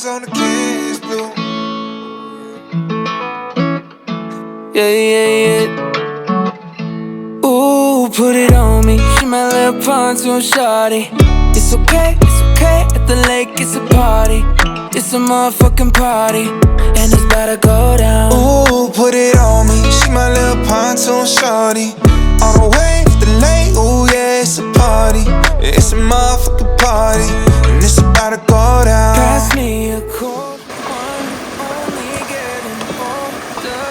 mountains on the canyons blue. Yeah, yeah, yeah. Ooh, put it on me. She my little pontoon shawty. It's okay at the lake, it's a party. It's a motherfucking party, and it's about to go down. Ooh, put it on me. She my little pontoon shawty. On the way to the lake, ooh yeah, it's a party. It's a motherfucking party, and it's about to go down. Pass me a cold one, only getting older.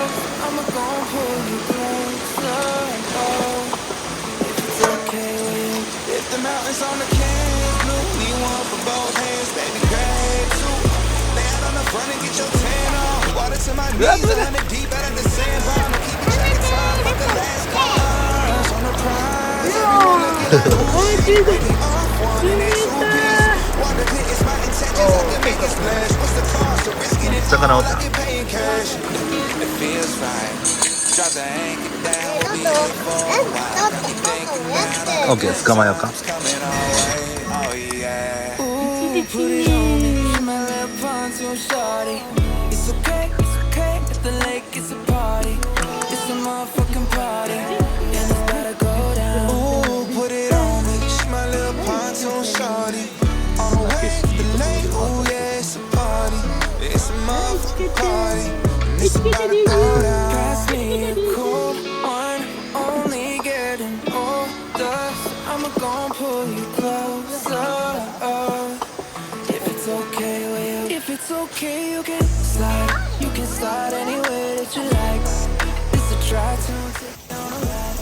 I'ma gon' pull you closer. Oh, if it's okay with you. If the mountains on the canyons blue, we want for both hands, baby, grab two. Lay out on the front and get your tan on. Water to my knees, 100 deep out of the sandbar. I'm keeping track of time, like the last cars on the prize. Everyone looking like who she breaking off one in that suitcase. Water pit is my intentions, I can make a splash. What's the cost of risking it all? I can pay in cash. It feels right. Drop the anchor down, we'll be here for a while. Got me thinking about all the good times coming our way. Oh yeah. Ooh, put it on me. She my little pontoon shawty. It's okay at the lake, it's a party. It's a motherfucking party, and it's about to go down. Ooh, put it on me. She my little pontoon shawty. On the way to the lake, ooh yeah, it's a party. It's a motherfucking party, and it's about to go down. Pass me a cold one, only getting older. So I'ma gon' pull you closer. If it's okay with you, if it's okay, you can slide. You can slide any way that you like. It's a try to take down a ride.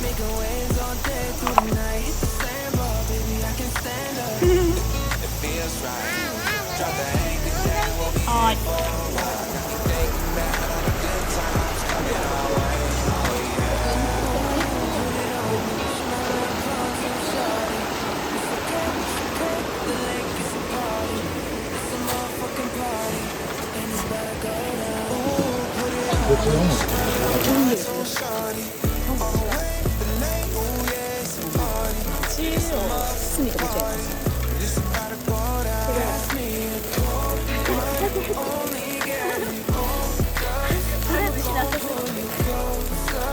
Making waves all day through the night. Hit the sandbar, baby, I can stand up. It feels right. Drop the anchor down, we'll be here for a while. Got me thinking about all the good times coming our way. Oh yeah. The lake is a party. It's a motherfucking party, and it's about to go down. Ooh, put it on me. Pontoon shawty. On the way to the lake, ooh yeah, it's a party. It's a motherfucking party, and it's about to go down. Pass me a cold one, only getting older. I'ma pull you closer.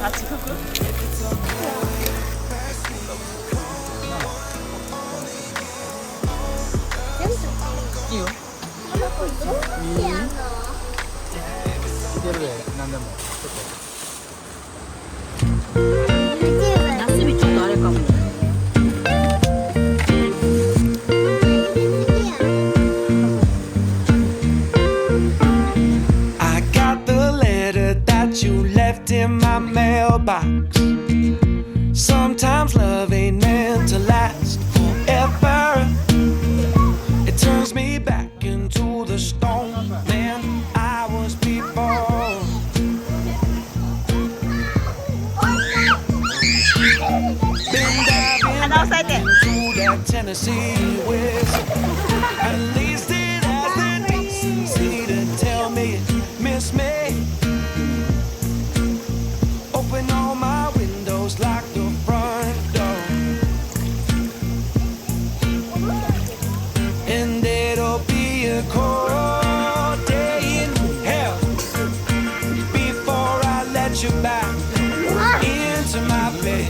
If it's okay with you, pass me a cold one, only getting older. 夏日ちょっとあれかも。I got the letter that you left in my mailbox. Sometimes love ain't meant to last forever. It turns me back into the stone man I was before. Been diving into that Tennessee whiskey. At least it has the decency to tell me it miss me. Open all my windows, lock the front door, and it'll be a cold day in hell before I let you back into my bed.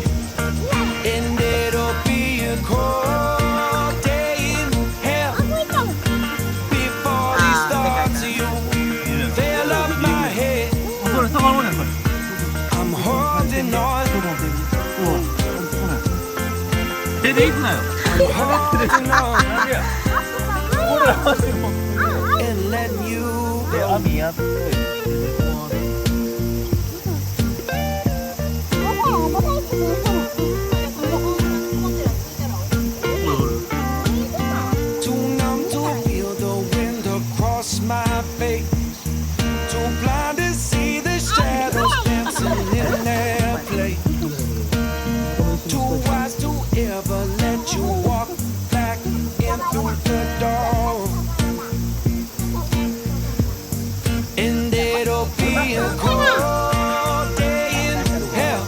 And it'll be a cold day in hell before these thoughts of you fill up my head. I'm holding on. I'm holding on and letting you go. Too numb to feel the wind across my face. Too blind to see the shadows dancing in their play. Too wise to ever let you walk back in through the door. And it'll be a cold day in hell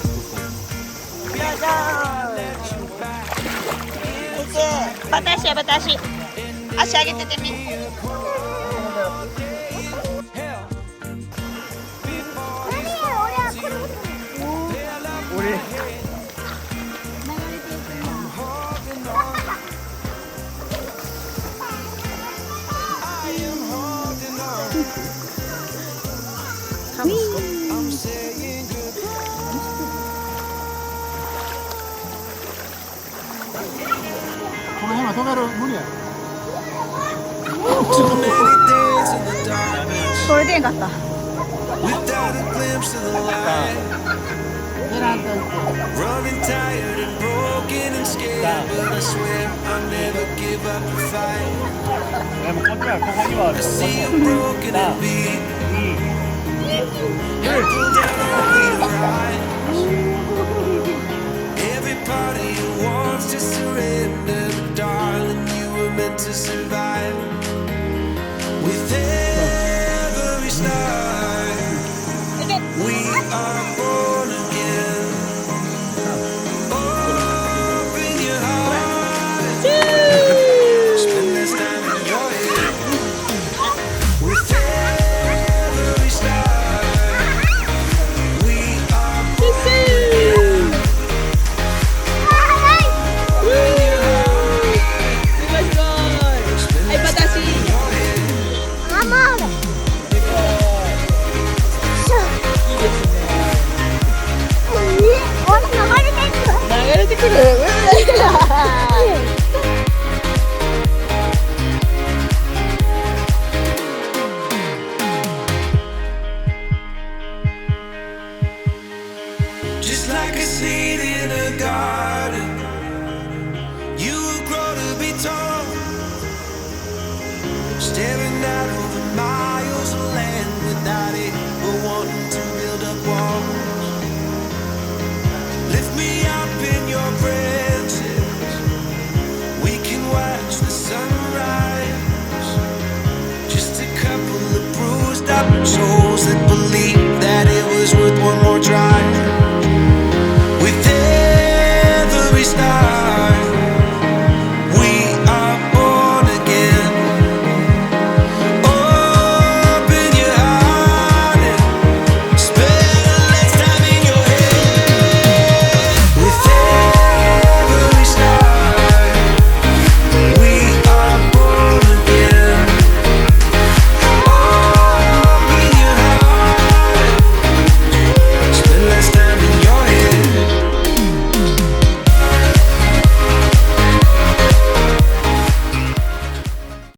before I let you back into my bed. 私。 And 足上げててみ。この辺は止める無理や。これでんかった。Running tired and broken and scared, but I swear I'll never give up the fight. でもこっちはここにはある。 I see you broken and beat. You pull down all your eyes. Every part of you wants to surrender, but darling, you were meant to survive. With every start, we are born again. Open your heart. Spend this time in your head. With every start, we are born again. Open your heart. Spend this time in your head. 流れてくる。 Just like a seed in a garden, you will grow to be tall. Staring out over miles of land without it, but wanting to build up walls. Lift me up in your branches, we can watch the sunrise. Just a couple of bruised up souls that